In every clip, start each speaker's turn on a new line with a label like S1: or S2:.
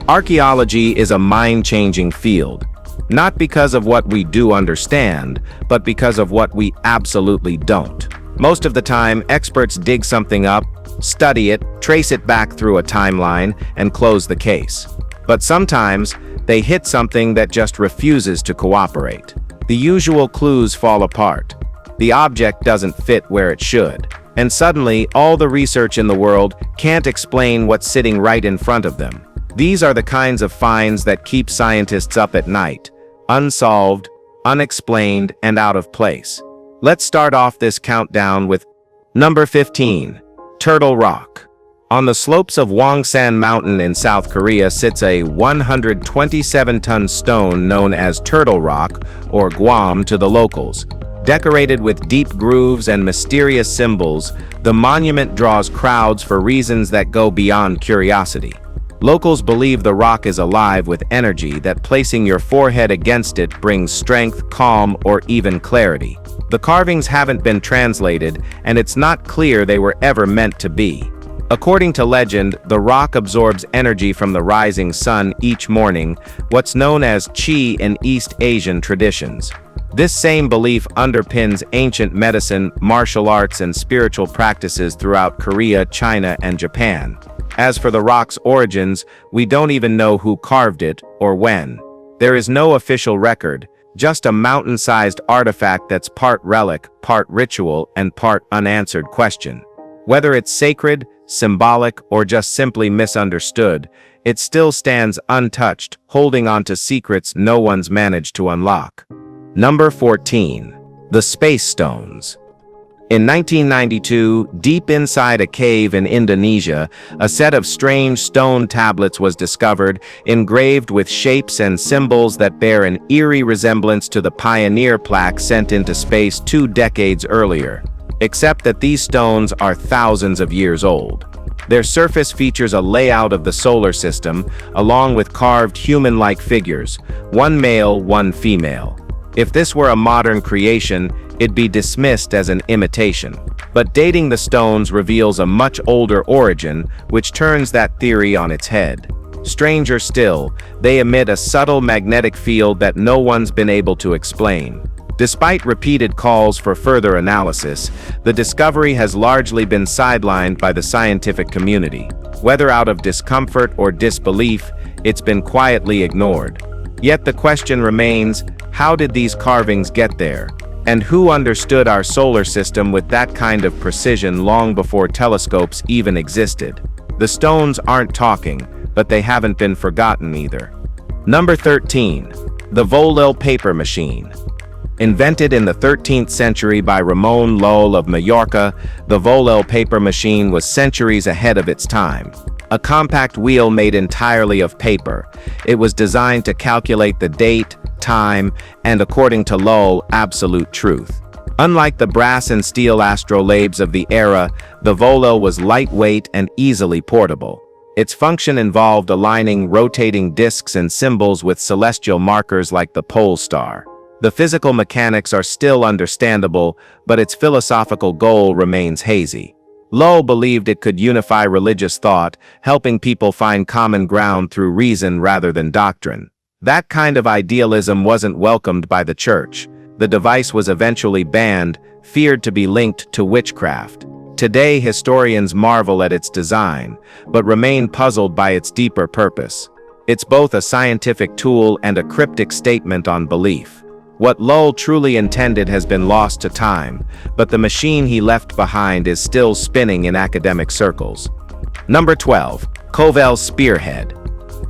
S1: Archaeology is a mind-changing field, not because of what we do understand, but because of what we absolutely don't. Most of the time, experts dig something up, study it, trace it back through a timeline, and close the case. But sometimes, they hit something that just refuses to cooperate. The usual clues fall apart. The object doesn't fit where it should. And suddenly, all the research in the world can't explain what's sitting right in front of them. These are the kinds of finds that keep scientists up at night. Unsolved, unexplained, and out of place. Let's start off this countdown with number 15, Turtle Rock. On the slopes of Wangsan Mountain in South Korea sits a 127-ton stone known as Turtle Rock, or Guam to the locals. Decorated with deep grooves and mysterious symbols, the monument draws crowds for reasons that go beyond curiosity. Locals believe the rock is alive with energy that placing your forehead against it brings strength, calm, or even clarity. The carvings haven't been translated, and it's not clear they were ever meant to be. According to legend, the rock absorbs energy from the rising sun each morning, what's known as Qi in East Asian traditions. This same belief underpins ancient medicine, martial arts, and spiritual practices throughout Korea, China, and Japan. As for the rock's origins, we don't even know who carved it or when. There is no official record, just a mountain-sized artifact that's part relic, part ritual, and part unanswered question. Whether it's sacred, symbolic, or just simply misunderstood, it still stands untouched, holding on to secrets no one's managed to unlock. Number 14. The Space Stones. In 1992, deep inside a cave in Indonesia, a set of strange stone tablets was discovered, engraved with shapes and symbols that bear an eerie resemblance to the Pioneer plaque sent into space 2 decades earlier. Except that these stones are thousands of years old. Their surface features a layout of the solar system, along with carved human-like figures, one male, one female. If this were a modern creation, it'd be dismissed as an imitation. But dating the stones reveals a much older origin, which turns that theory on its head. Stranger still, they emit a subtle magnetic field that no one's been able to explain. Despite repeated calls for further analysis, the discovery has largely been sidelined by the scientific community. Whether out of discomfort or disbelief, it's been quietly ignored. Yet the question remains, how did these carvings get there? And who understood our solar system with that kind of precision long before telescopes even existed? The stones aren't talking, but they haven't been forgotten either. Number 13. The Kovll paper machine. Invented in the 13th century by Ramon Lull of Mallorca, the Kovll paper machine was centuries ahead of its time. A compact wheel made entirely of paper, it was designed to calculate the date, time, and according to Lull, absolute truth. Unlike the brass and steel astrolabes of the era, the Kovll was lightweight and easily portable. Its function involved aligning rotating discs and symbols with celestial markers like the pole star. The physical mechanics are still understandable, but its philosophical goal remains hazy. Lull believed it could unify religious thought, helping people find common ground through reason rather than doctrine. That kind of idealism wasn't welcomed by the church. The device was eventually banned, feared to be linked to witchcraft. Today, historians marvel at its design, but remain puzzled by its deeper purpose. It's both a scientific tool and a cryptic statement on belief. What Lull truly intended has been lost to time, but the machine he left behind is still spinning in academic circles. Number 12. Kovll spearhead.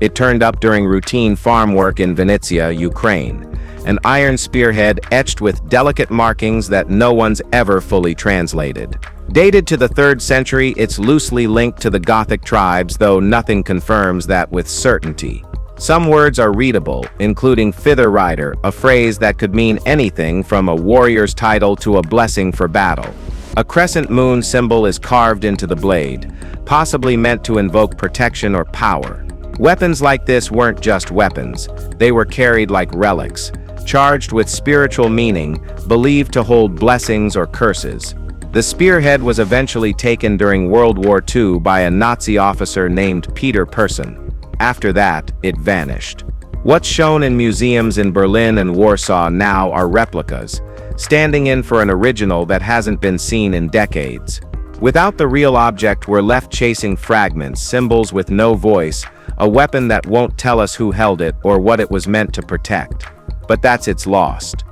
S1: It turned up during routine farm work in Vinnytsia, Ukraine. An iron spearhead etched with delicate markings that no one's ever fully translated. Dated to the 3rd century, it's loosely linked to the Gothic tribes, though nothing confirms that with certainty. Some words are readable, including Fither Rider, a phrase that could mean anything from a warrior's title to a blessing for battle. A crescent moon symbol is carved into the blade, possibly meant to invoke protection or power. Weapons like this weren't just weapons, they were carried like relics, charged with spiritual meaning, believed to hold blessings or curses. The spearhead was eventually taken during World War II by a Nazi officer named Peter Person. After that, it vanished. What's shown in museums in Berlin and Warsaw now are replicas, standing in for an original that hasn't been seen in decades. Without the real object, we're left chasing fragments, symbols with no voice, a weapon that won't tell us who held it or what it was meant to protect. But that's its lost.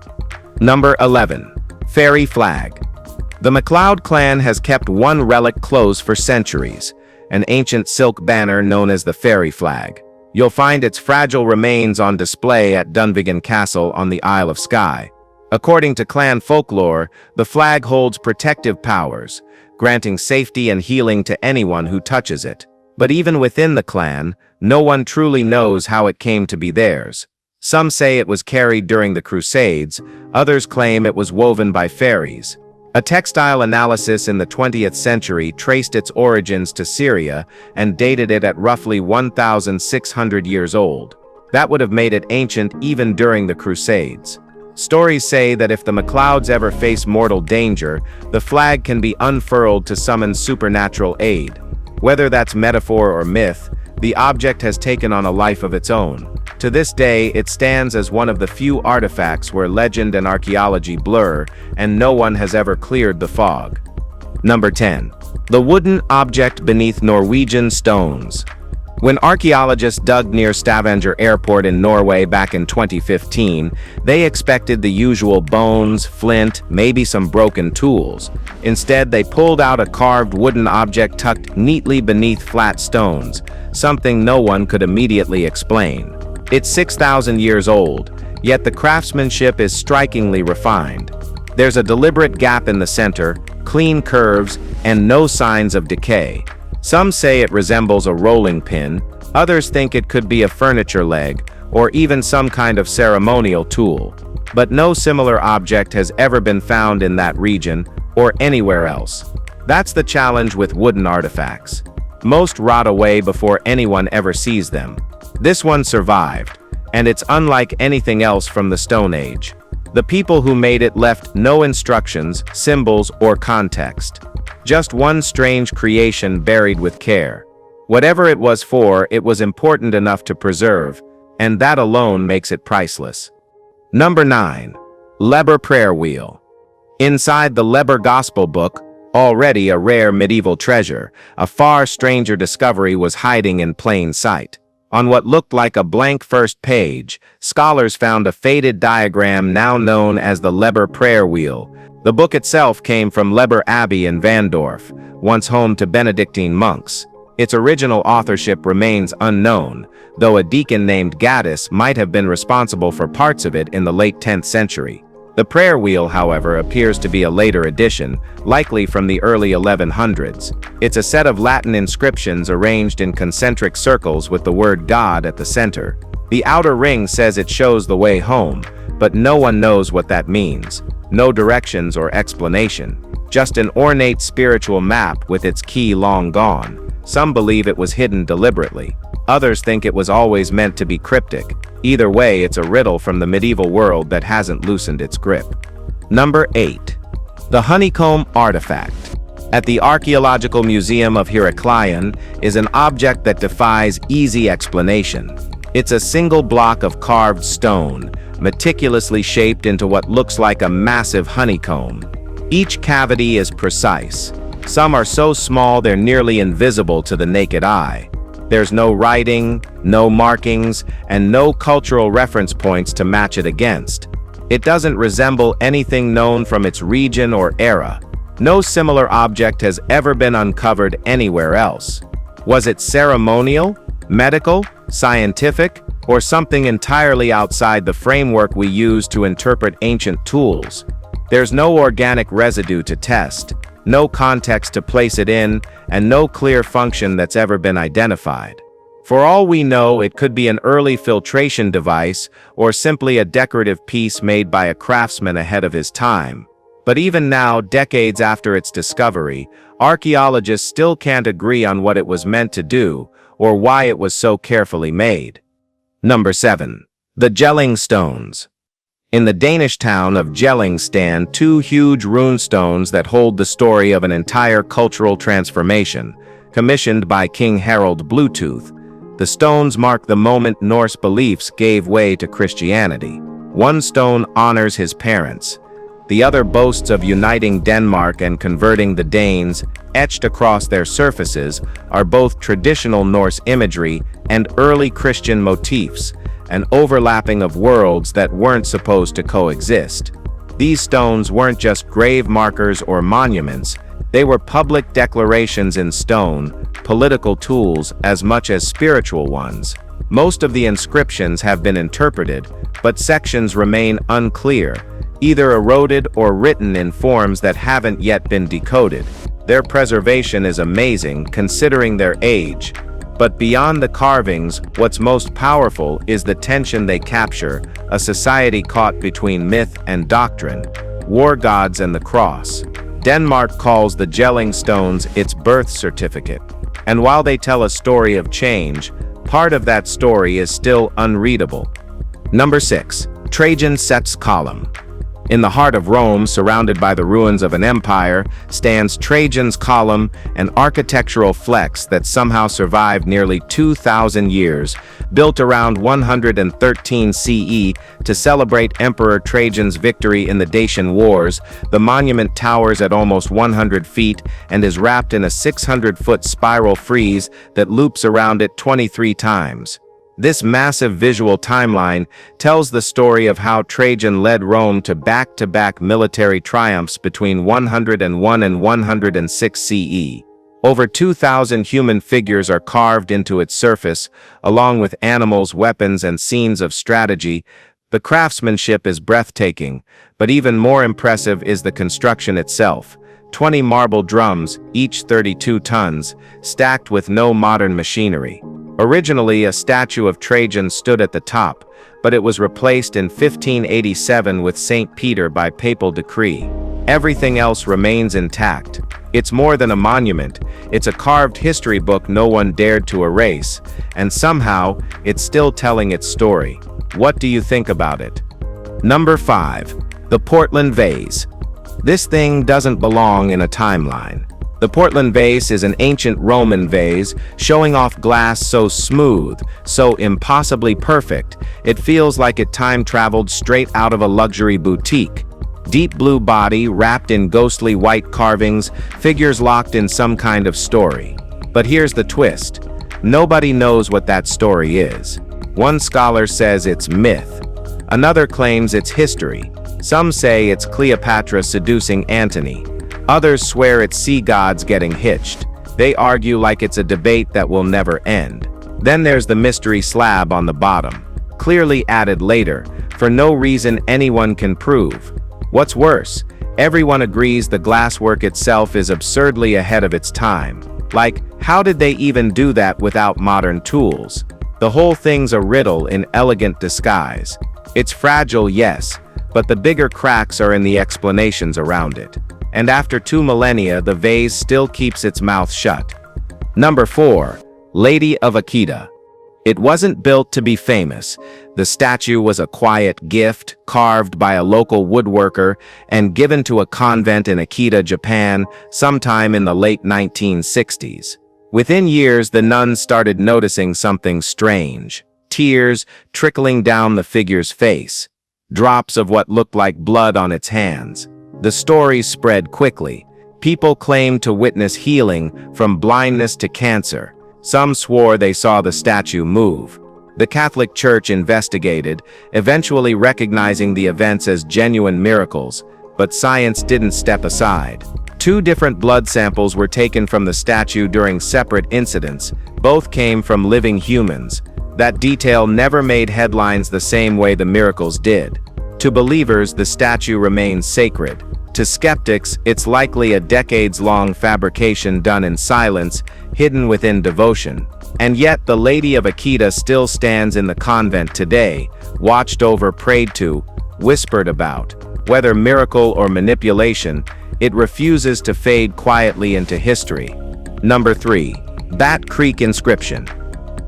S1: Number 11. Fairy Flag. The MacLeod clan has kept one relic close for centuries, an ancient silk banner known as the Fairy Flag. You'll find its fragile remains on display at Dunvegan Castle on the Isle of Skye. According to clan folklore, the flag holds protective powers, granting safety and healing to anyone who touches it. But even within the clan, no one truly knows how it came to be theirs. Some say it was carried during the Crusades, others claim it was woven by fairies. A textile analysis in the 20th century traced its origins to Syria and dated it at roughly 1,600 years old. That would have made it ancient even during the Crusades. Stories say that if the MacLeods ever face mortal danger, the flag can be unfurled to summon supernatural aid. Whether that's metaphor or myth, the object has taken on a life of its own. To this day, it stands as one of the few artifacts where legend and archaeology blur, and no one has ever cleared the fog. Number 10. The wooden object beneath Norwegian stones. When archaeologists dug near Stavanger Airport in Norway back in 2015, they expected the usual bones, flint, maybe some broken tools. Instead, they pulled out a carved wooden object tucked neatly beneath flat stones, something no one could immediately explain. It's 6,000 years old, yet the craftsmanship is strikingly refined. There's a deliberate gap in the center, clean curves, and no signs of decay. Some say it resembles a rolling pin, others think it could be a furniture leg, or even some kind of ceremonial tool. But no similar object has ever been found in that region, or anywhere else. That's the challenge with wooden artifacts. Most rot away before anyone ever sees them. This one survived, and it's unlike anything else from the Stone Age. The people who made it left no instructions, symbols, or context. Just one strange creation buried with care. Whatever it was for, it was important enough to preserve, and that alone makes it priceless. Number 9. Leber Prayer Wheel. Inside the Leber Gospel Book, already a rare medieval treasure, a far stranger discovery was hiding in plain sight. On what looked like a blank first page, scholars found a faded diagram now known as the Leber Prayer Wheel. The book itself came from Leber Abbey in Vandorf, once home to Benedictine monks. Its original authorship remains unknown, though a deacon named Gaddis might have been responsible for parts of it in the late 10th century. The prayer wheel, however, appears to be a later addition, likely from the early 1100s. It's a set of Latin inscriptions arranged in concentric circles with the word God at the center. The outer ring says it shows the way home, but no one knows what that means. No directions or explanation. Just an ornate spiritual map with its key long gone. Some believe it was hidden deliberately. Others think it was always meant to be cryptic. Either way, it's a riddle from the medieval world that hasn't loosened its grip. Number 8. The Honeycomb Artifact. At the Archaeological Museum of Heracleion is an object that defies easy explanation. It's a single block of carved stone, meticulously shaped into what looks like a massive honeycomb. Each cavity is precise. Some are so small they're nearly invisible to the naked eye. There's no writing, no markings, and no cultural reference points to match it against. It doesn't resemble anything known from its region or era. No similar object has ever been uncovered anywhere else. Was it ceremonial, medical, scientific, or something entirely outside the framework we use to interpret ancient tools? There's no organic residue to test, no context to place it in, and no clear function that's ever been identified. For all we know, it could be an early filtration device or simply a decorative piece made by a craftsman ahead of his time. But even now, decades after its discovery, archaeologists still can't agree on what it was meant to do or why it was so carefully made. Number 7. The Jelling Stones. In the Danish town of Jelling stand two huge rune stones that hold the story of an entire cultural transformation, commissioned by King Harald Bluetooth. The stones mark the moment Norse beliefs gave way to Christianity. One stone honors his parents. The other boasts of uniting Denmark and converting the Danes. Etched across their surfaces are both traditional Norse imagery and early Christian motifs, an overlapping of worlds that weren't supposed to coexist. These stones weren't just grave markers or monuments, they were public declarations in stone, political tools as much as spiritual ones. Most of the inscriptions have been interpreted, but sections remain unclear, either eroded or written in forms that haven't yet been decoded. Their preservation is amazing considering their age. But beyond the carvings, what's most powerful is the tension they capture, a society caught between myth and doctrine, war gods and the cross. Denmark calls the Jelling Stones its birth certificate. And while they tell a story of change, part of that story is still unreadable. Number 6. Trajans Column. In the heart of Rome, surrounded by the ruins of an empire, stands Trajans Column, an architectural flex that somehow survived nearly 2,000 years. Built around 113 CE to celebrate Emperor Trajan's victory in the Dacian Wars, the monument towers at almost 100 feet and is wrapped in a 600-foot spiral frieze that loops around it 23 times. This massive visual timeline tells the story of how Trajan led Rome to back-to-back military triumphs between 101 and 106 CE. Over 2,000 human figures are carved into its surface, along with animals, weapons, and scenes of strategy. The craftsmanship is breathtaking, but even more impressive is the construction itself. 20 marble drums, each 32 tons, stacked with no modern machinery. Originally, a statue of Trajan stood at the top, but it was replaced in 1587 with St. Peter by papal decree. Everything else remains intact. It's more than a monument, it's a carved history book no one dared to erase, and somehow, it's still telling its story. What do you think about it? Number 5. The Portland Vase. This thing doesn't belong in a timeline. The Portland Vase is an ancient Roman vase, showing off glass so smooth, so impossibly perfect, it feels like it time-traveled straight out of a luxury boutique. Deep blue body wrapped in ghostly white carvings, figures locked in some kind of story. But here's the twist. Nobody knows what that story is. One scholar says it's myth. Another claims it's history. Some say it's Cleopatra seducing Antony. Others swear it's sea gods getting hitched. They argue like it's a debate that will never end. Then there's the mystery slab on the bottom, clearly added later, for no reason anyone can prove. What's worse, everyone agrees the glasswork itself is absurdly ahead of its time. Like, how did they even do that without modern tools? The whole thing's a riddle in elegant disguise. It's fragile, yes, but the bigger cracks are in the explanations around it. And after 2 millennia, the vase still keeps its mouth shut. Number 4. Lady of Akita. It wasn't built to be famous. The statue was a quiet gift, carved by a local woodworker and given to a convent in Akita, Japan, sometime in the late 1960s. Within years, the nuns started noticing something strange. Tears trickling down the figure's face. Drops of what looked like blood on its hands. The story spread quickly. People claimed to witness healing from blindness to cancer. Some swore they saw the statue move. The Catholic Church investigated, eventually recognizing the events as genuine miracles, but science didn't step aside. 2 different blood samples were taken from the statue during separate incidents. Both came from living humans. That detail never made headlines the same way the miracles did. To believers, the statue remains sacred. To skeptics, it's likely a decades-long fabrication done in silence, hidden within devotion. And yet, the Lady of Akita still stands in the convent today, watched over, prayed to, whispered about. Whether miracle or manipulation, it refuses to fade quietly into history. Number 3. Bat Creek Inscription.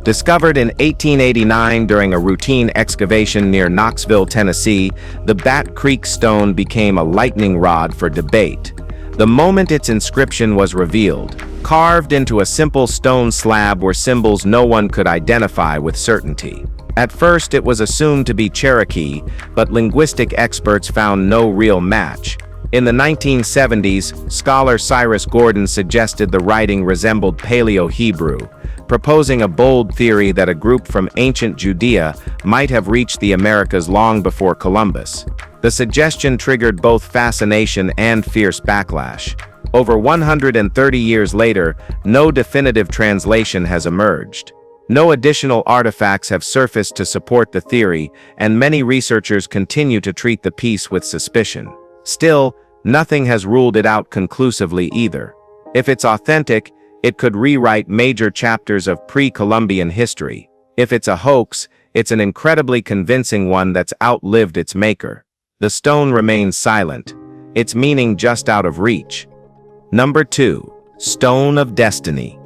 S1: Discovered in 1889 during a routine excavation near Knoxville, Tennessee, the Bat Creek stone became a lightning rod for debate. The moment its inscription was revealed, carved into a simple stone slab were symbols no one could identify with certainty. At first it was assumed to be Cherokee, but linguistic experts found no real match. In the 1970s, scholar Cyrus Gordon suggested the writing resembled Paleo-Hebrew, proposing a bold theory that a group from ancient Judea might have reached the Americas long before Columbus. The suggestion triggered both fascination and fierce backlash. Over 130 years later, no definitive translation has emerged. No additional artifacts have surfaced to support the theory, and many researchers continue to treat the piece with suspicion. Still, nothing has ruled it out conclusively either. If it's authentic, it could rewrite major chapters of pre-Columbian history. If it's a hoax, it's an incredibly convincing one that's outlived its maker. The stone remains silent, its meaning just out of reach. Number 2. Stone of Destiny.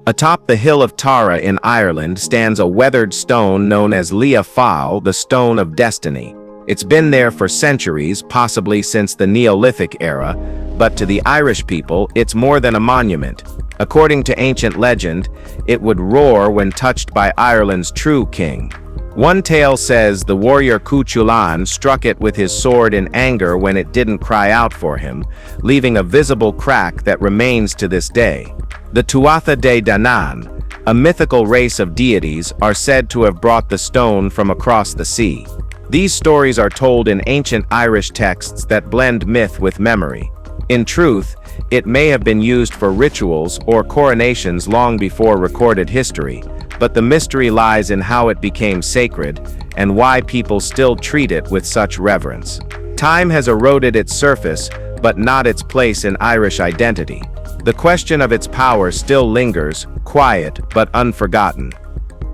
S1: Atop the hill of Tara in Ireland stands a weathered stone known as Kovll, the Stone of Destiny. It's been there for centuries, possibly since the Neolithic era, but to the Irish people, it's more than a monument. According to ancient legend, it would roar when touched by Ireland's true king. One tale says the warrior Cuchulainn struck it with his sword in anger when it didn't cry out for him, leaving a visible crack that remains to this day. The Tuatha De Danann, a mythical race of deities, are said to have brought the stone from across the sea. These stories are told in ancient Irish texts that blend myth with memory. In truth, it may have been used for rituals or coronations long before recorded history, but the mystery lies in how it became sacred and why people still treat it with such reverence. Time has eroded its surface, but not its place in Irish identity. The question of its power still lingers, quiet but unforgotten.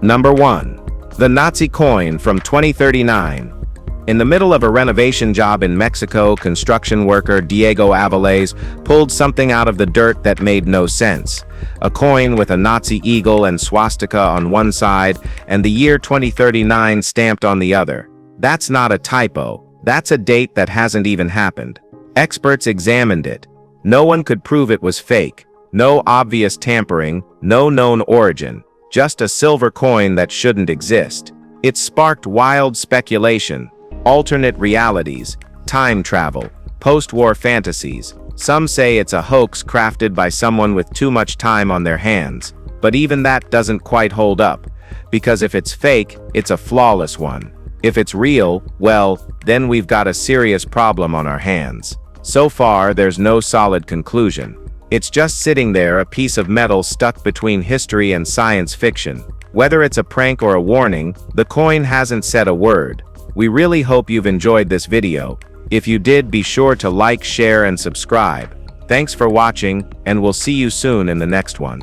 S1: Number 1. The Nazi coin from 2039. In the middle of a renovation job in Mexico, construction worker Diego Avilés pulled something out of the dirt that made no sense. A coin with a Nazi eagle and swastika on one side and the year 2039 stamped on the other. That's not a typo. That's a date that hasn't even happened. Experts examined it. No one could prove it was fake. No obvious tampering, no known origin. Just a silver coin that shouldn't exist. It sparked wild speculation, alternate realities, time travel, post-war fantasies. Some say it's a hoax crafted by someone with too much time on their hands. But even that doesn't quite hold up, because if it's fake, it's a flawless one. If it's real, well, then we've got a serious problem on our hands. So far, there's no solid conclusion. It's just sitting there, a piece of metal stuck between history and science fiction. Whether it's a prank or a warning, the coin hasn't said a word. We really hope you've enjoyed this video. If you did, be sure to like, share, and subscribe. Thanks for watching, and we'll see you soon in the next one.